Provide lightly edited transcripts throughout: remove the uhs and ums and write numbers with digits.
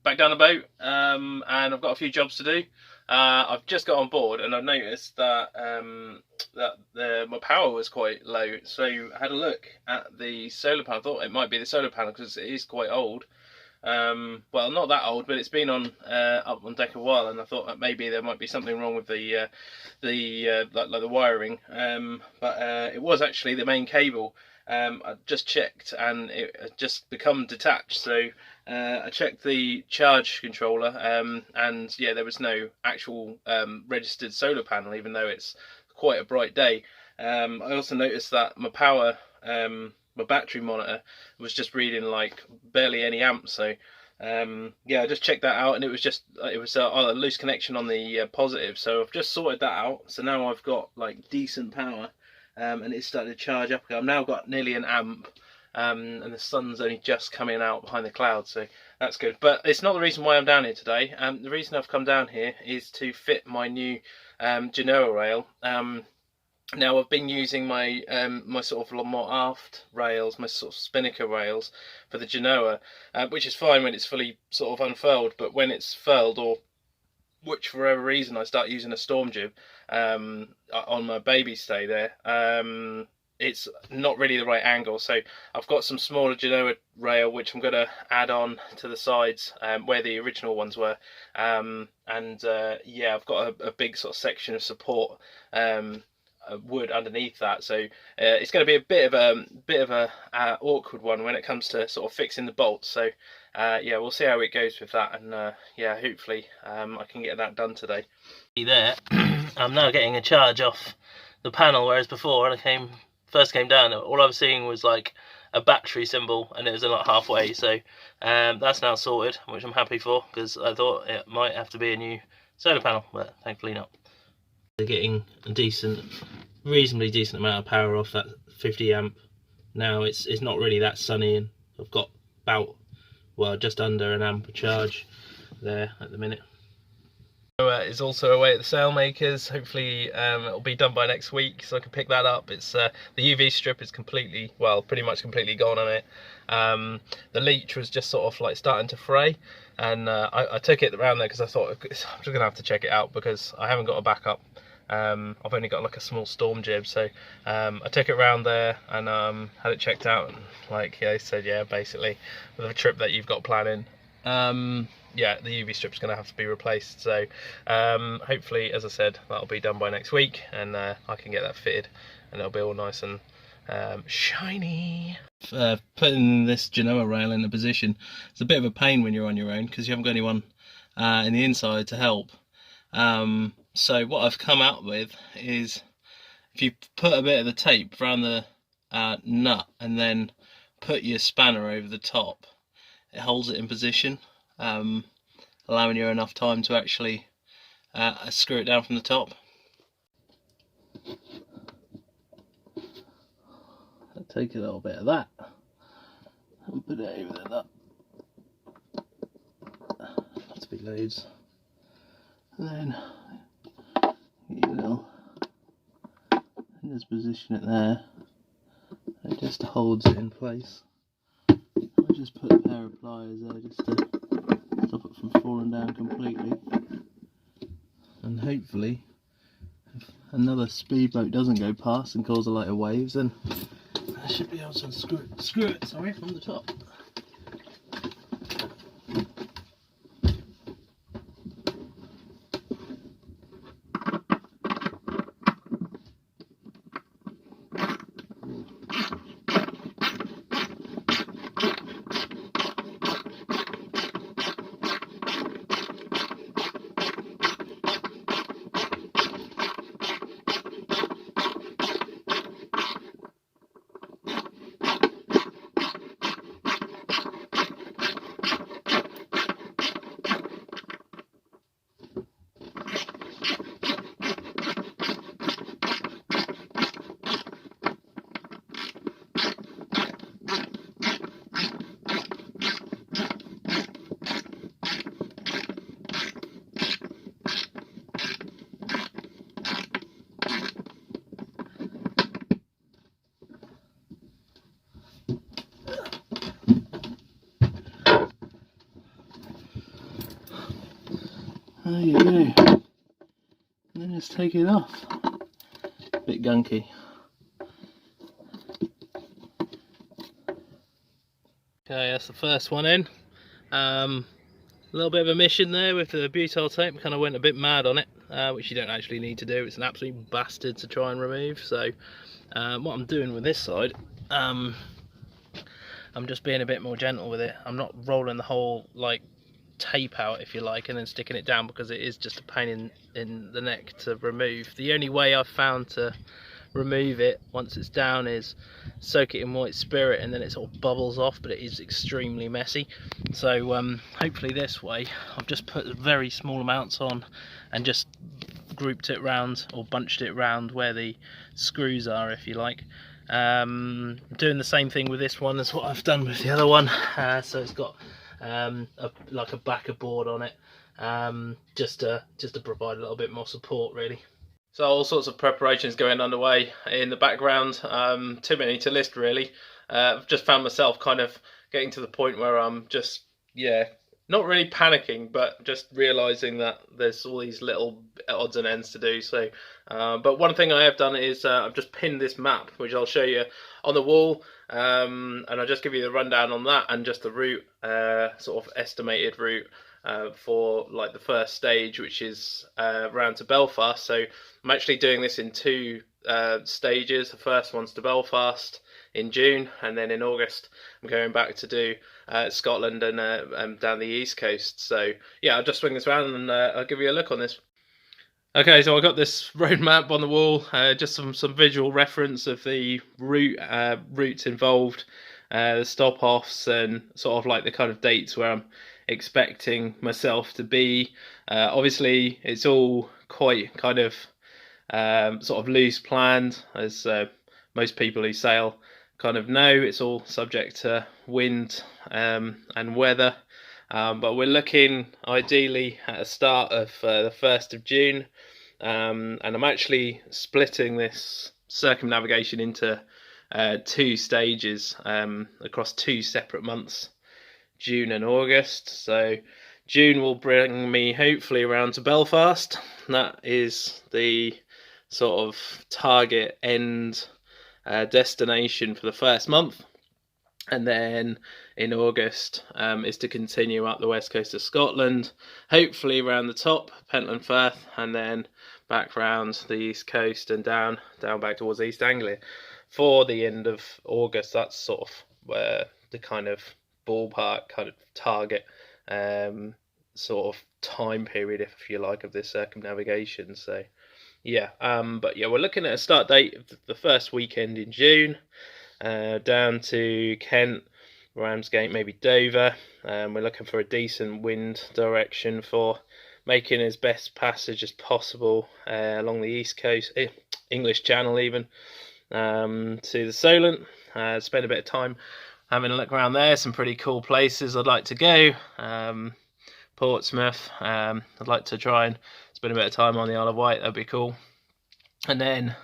back down the boat, and I've got a few jobs to do. I've just got on board and I've noticed that my power was quite low, so I had a look at the solar panel. I thought it might be the solar panel because it is quite old. Well, not that old, but it's been on up on deck a while, and I thought that maybe there might be something wrong with the wiring, but it was actually the main cable. I just checked and it had just become detached, so I checked the charge controller, and yeah, there was no actual registered solar panel, even though it's quite a bright day. I also noticed that my power, my battery monitor was just reading like barely any amps, so yeah, I just checked that out, and it was a loose connection on the positive, so I've just sorted that out. So now I've got like decent power, and it's starting to charge up. I've now got nearly an amp, and the sun's only just coming out behind the clouds, so that's good. But it's not the reason why I'm down here today. The reason I've come down here is to fit my new Genoa rail. Now I've been using my my sort of more aft rails, my sort of spinnaker rails for the Genoa, which is fine when it's fully sort of unfurled, but when it's furled, or which for whatever reason I start using a storm jib on my baby stay there, it's not really the right angle. So I've got some smaller Genoa rail which I'm going to add on to the sides where the original ones were, and yeah, I've got a big sort of section of support wood underneath that, so it's going to be a bit of a awkward one when it comes to sort of fixing the bolts. So yeah, we'll see how it goes with that, and yeah, hopefully I can get that done today. There, I'm now getting a charge off the panel, whereas before when I first came down, all I was seeing was like a battery symbol, and it was like halfway. So that's now sorted, which I'm happy for, because I thought it might have to be a new solar panel, but thankfully not. They're getting a reasonably decent amount of power off that 50 amp. Now it's not really that sunny, and I've got about, well, just under an amp of charge there at the minute. Is also away at the sailmakers. Hopefully it'll be done by next week, so I can pick that up. It's the UV strip is completely, well, pretty much completely gone on it. The leech was just sort of like starting to fray, and I took it around there because I thought I'm just gonna have to check it out because I haven't got a backup. I've only got like a small storm jib, so I took it around there and had it checked out, and like, yeah, they said, yeah, basically with a trip that you've got planning, yeah, the UV strip's going to have to be replaced. So hopefully, as I said, that'll be done by next week, and I can get that fitted, and it'll be all nice and shiny. Putting this Genoa rail in a position, it's a bit of a pain when you're on your own because you haven't got anyone in the inside to help. So what I've come out with is, if you put a bit of the tape around the nut and then put your spanner over the top, it holds it in position, allowing you enough time to actually screw it down from the top. I'll take a little bit of that and put it over the nut. Not to be loads. And then just position it there. It just holds it in place. I just put a pair of pliers there just to stop it from falling down completely. And hopefully, if another speedboat doesn't go past and cause a lot of waves, then I should be able to screw it from the top. There you go. And then let's take it off. Bit gunky. Okay, that's the first one in. A little bit of a mission there with the butyl tape. Kind of went a bit mad on it, which you don't actually need to do. It's an absolute bastard to try and remove. So what I'm doing with this side, I'm just being a bit more gentle with it. I'm not rolling the whole like tape out, if you like, and then sticking it down, because it is just a pain in the neck to remove. The only way I've found to remove it once it's down is soak it in white spirit, and then it sort of bubbles off, but it is extremely messy. So hopefully this way, I've just put very small amounts on and just grouped it round, or bunched it round where the screws are, if you like. Doing the same thing with this one as what I've done with the other one. So it's got like a backer board on it, just to provide a little bit more support, really. So all sorts of preparations going underway in the background, too many to list really. I've just found myself kind of getting to the point where I'm just, not really panicking, but just realising that there's all these little odds and ends to do. So, but one thing I have done is I've just pinned this map, which I'll show you on the wall, and I'll just give you the rundown on that and just the route, sort of estimated route for like the first stage, which is round to Belfast. So I'm actually doing this in two stages. The first one's to Belfast in June, and then in August I'm going back to do Scotland and down the east coast. So yeah, I'll just swing this around and I'll give you a look on this. Okay, so I got this road map on the wall, just some visual reference of the routes involved, the stop-offs, and sort of like the kind of dates where I'm expecting myself to be. Obviously it's all quite kind of sort of loose planned, as most people who sail kind of know. It's all subject to wind and weather, but we're looking ideally at a start of the 1st of June, and I'm actually splitting this circumnavigation into two stages across two separate months, June and August. So June will bring me hopefully around to Belfast. That is the sort of target end destination for the first month, and then in August is to continue up the west coast of Scotland, hopefully around the top, Pentland Firth, and then back round the east coast and down back towards East Anglia for the end of August. That's sort of where the kind of ballpark kind of target sort of time period, if you like, of this circumnavigation. So yeah, but yeah, we're looking at a start date of the first weekend in June, down to Kent, Ramsgate, maybe Dover. We're looking for a decent wind direction for making as best passage as possible along the east coast, English Channel even, to the Solent. Spend a bit of time having a look around there. Some pretty cool places I'd like to go. Portsmouth, I'd like to try and spend a bit of time on the Isle of Wight. That'd be cool. And then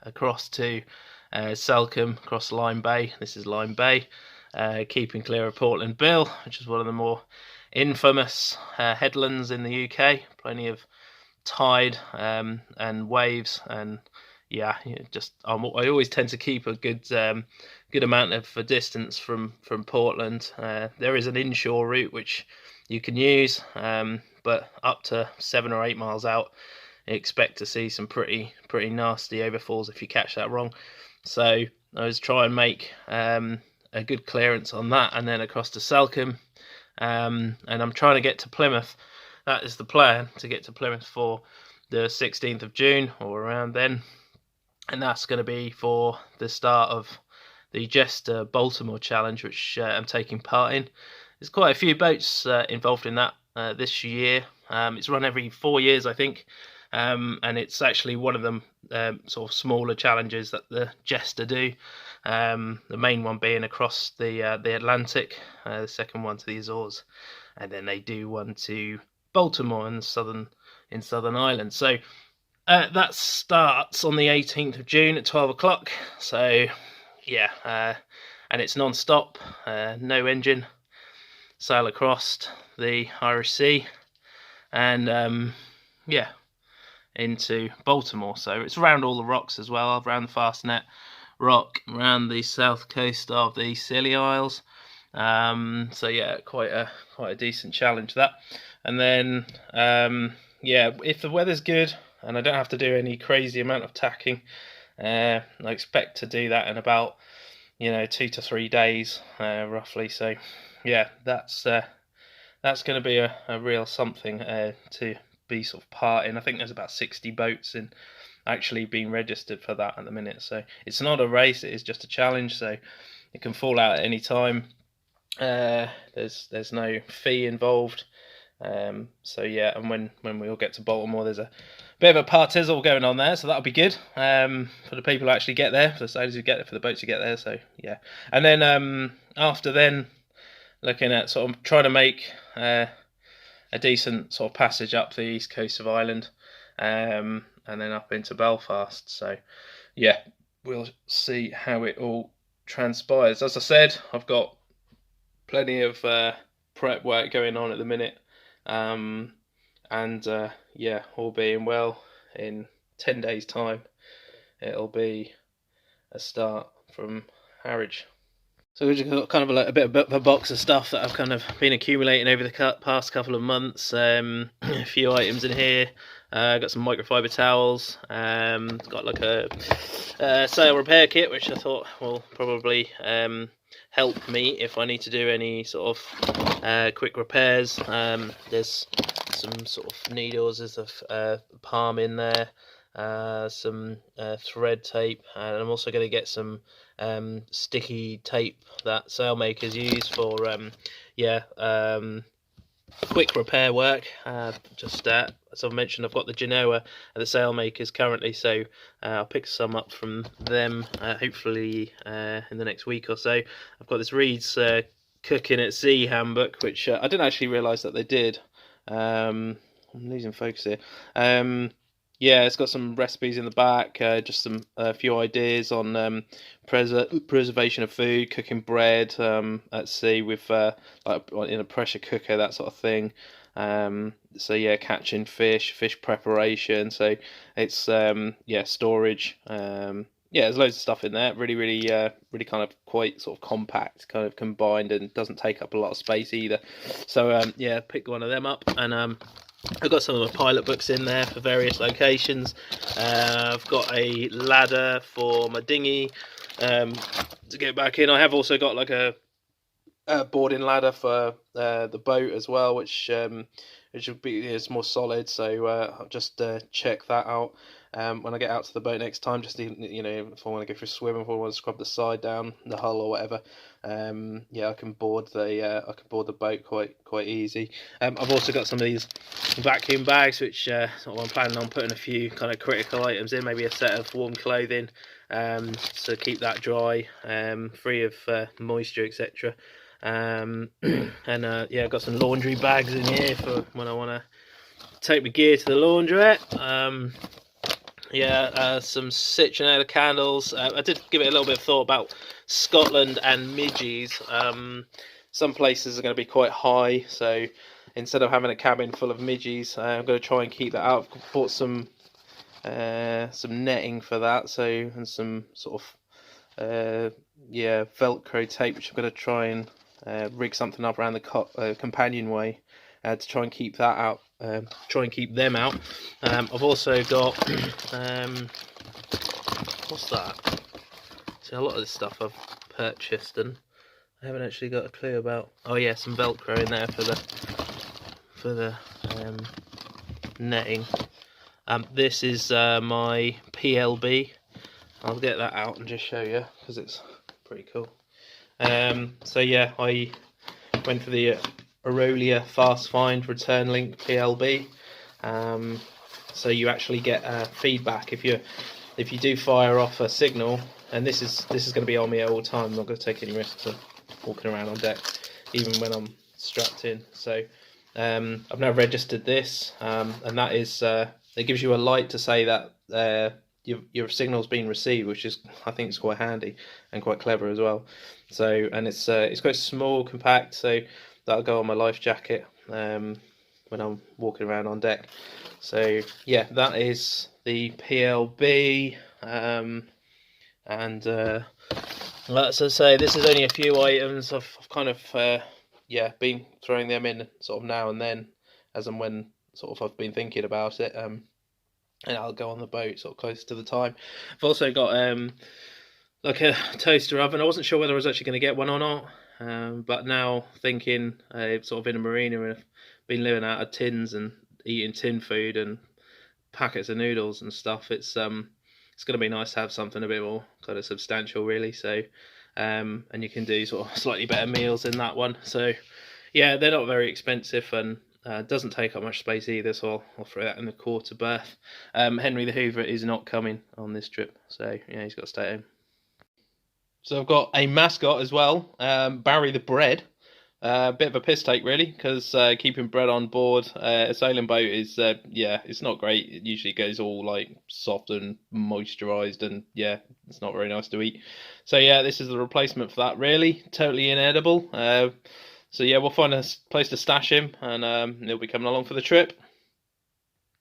across to Salcombe, across Lyme Bay. This is Lyme Bay, keeping clear of Portland Bill, which is one of the more infamous headlands in the UK. Plenty of tide and waves, and yeah, just I always tend to keep a good amount of distance from Portland. There is an inshore route which you can use, but up to 7 or 8 miles out, expect to see some pretty nasty overfalls if you catch that wrong. So I was trying to make a good clearance on that, and then across to Salcombe, and I'm trying to get to Plymouth. That is the plan, to get to Plymouth for the 16th of June or around then, and that's going to be for the start of the Jester Baltimore Challenge, which I'm taking part in. There's quite a few boats involved in that this year. It's run every 4 years, I think, and it's actually one of them sort of smaller challenges that the Jester do. The main one being across the Atlantic, the second one to the Azores, and then they do one to Baltimore in Southern Ireland. So that starts on the 18th of June at 12 o'clock. So yeah, and it's non-stop, no engine. Sail across the Irish Sea, and yeah, into Baltimore. So it's around all the rocks as well, around the Fastnet Rock, around the south coast of the Scilly Isles. So yeah, quite a decent challenge that. And then yeah, if the weather's good and I don't have to do any crazy amount of tacking, I expect to do that in about 2 to 3 days roughly. So yeah, that's going to be a real something to be sort of part in. I think there's about 60 boats in actually being registered for that at the minute. So it's not a race; it is just a challenge. So it can fall out at any time. There's no fee involved. So yeah, and when we all get to Baltimore, there's a bit of a partizzle going on there, so that'll be good for the people who actually get there, for the sailors who get there, for the boats who get there. So yeah, and then after then, looking at sort of trying to make a decent sort of passage up the east coast of Ireland, and then up into Belfast. So yeah, we'll see how it all transpires. As I said, I've got plenty of prep work going on at the minute, and yeah, all being well, in 10 days time it'll be a start from Harwich. So we've just got kind of a bit of a box of stuff that I've kind of been accumulating over the past couple of months. A few items in here. Got some microfiber towels. Got like a sail repair kit, which I thought will probably help me if I need to do any sort of quick repairs. There's some sort of needles, there's a palm in there, some thread tape, and I'm also going to get some sticky tape that sailmakers use for quick repair work. Just as I've mentioned, I've got the Genoa and the sailmakers currently, so I'll pick some up from them hopefully in the next week or so. I've got this Reed's Cooking at Sea handbook, which I didn't actually realise that they did. I'm losing focus here. Yeah, it's got some recipes in the back, just a few ideas on preservation of food, cooking bread at sea with like in a pressure cooker, that sort of thing. So yeah, catching fish preparation. So it's yeah, storage. Yeah, there's loads of stuff in there. Really kind of quite sort of compact, kind of combined, and doesn't take up a lot of space either. So yeah, pick one of them up, and I've got some of my pilot books in there for various locations. I've got a ladder for my dinghy to get back in. I have also got like a boarding ladder for the boat as well, which is more solid. So I'll just check that out when I get out to the boat next time. Just if I want to go for a swim, if I want to scrub the side down, the hull or whatever. Yeah, I can board the boat quite easy. I've also got some of these vacuum bags, which I'm planning on putting a few kind of critical items in, maybe a set of warm clothing to keep that dry, free of moisture, etc. And yeah, I've got some laundry bags in here for when I want to take my gear to the laundrette. Yeah, some citronella candles. I did give it a little bit of thought about Scotland and midges. Some places are going to be quite high, so instead of having a cabin full of midges, I'm going to try and keep that out. I've bought some netting for that, so, and some sort of yeah, Velcro tape, which I'm going to try and rig something up around the companionway to try and keep that out. Try and keep them out. I've also got what's that? See, a lot of this stuff I've purchased and I haven't actually got a clue about. Oh yeah, some Velcro in there for the netting. This is my PLB. I'll get that out and just show you because it's pretty cool. So yeah, I went for the Aurelia Fast Find Return Link PLB. So you actually get feedback if you do fire off a signal, and this is going to be on me all the time. I'm not going to take any risks of walking around on deck, even when I'm strapped in. So I've now registered this, and that is it gives you a light to say that your signal's been received, which is, I think, is quite handy and quite clever as well. So, and it's quite small, compact, so that'll go on my life jacket. when I'm walking around on deck. So yeah, that is the PLB, and as I say, this is only a few items. I've kind of yeah, been throwing them in sort of now and then, as and when sort of I've been thinking about it. And I'll go on the boat sort of close to the time. I've also got like a toaster oven. I wasn't sure whether I was actually going to get one or not, but now thinking sort of in a marina, and I've been living out of tins and eating tin food and packets of noodles and stuff. It's going to be nice to have something a bit more kind of substantial, really. So, and you can do sort of slightly better meals in that one. So, yeah, they're not very expensive, and doesn't take up much space either. So I'll throw that in the quarter berth. Henry the Hoover is not coming on this trip, so yeah, he's got to stay at home. So I've got a mascot as well, Barry the Bread. Bit of a piss take, really, because keeping bread on board a sailing boat is, yeah, it's not great. It usually goes all like soft and moisturised, and yeah, it's not very nice to eat. So yeah, this is the replacement for that, really. Totally inedible. So yeah, we'll find a place to stash him, and he'll be coming along for the trip.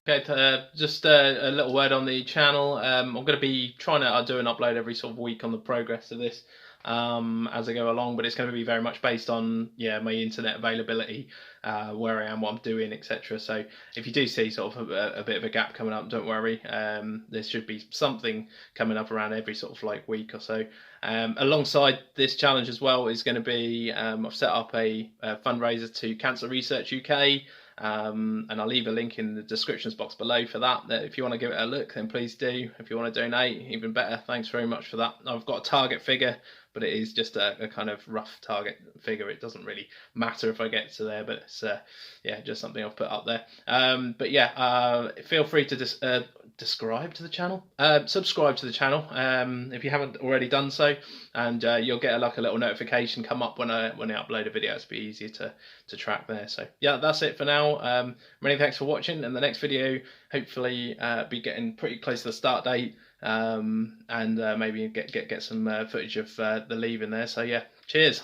Okay, just a little word on the channel. I'm going to be trying to do an upload every sort of week on the progress of this as I go along, but it's going to be very much based on my internet availability, where I am, what I'm doing, etc. So if you do see sort of a bit of a gap coming up, don't worry. There should be something coming up around every sort of like week or so. Alongside this challenge as well is going to be I've set up a fundraiser to Cancer Research UK. And I'll leave a link in the descriptions box below for that. If you want to give it a look, then please do. If you want to donate, even better. Thanks very much for that. I've got a target figure, but it is just a kind of rough target figure. It doesn't really matter if I get to there, but it's yeah, just something I've put up there. But yeah, feel free to subscribe to the channel if you haven't already done so, and you'll get like a little notification come up when I upload a video. It's a bit easier to track there. So yeah, that's it for now. Many thanks for watching, and the next video hopefully be getting pretty close to the start date, and maybe get some footage of the leaving there. So yeah, cheers.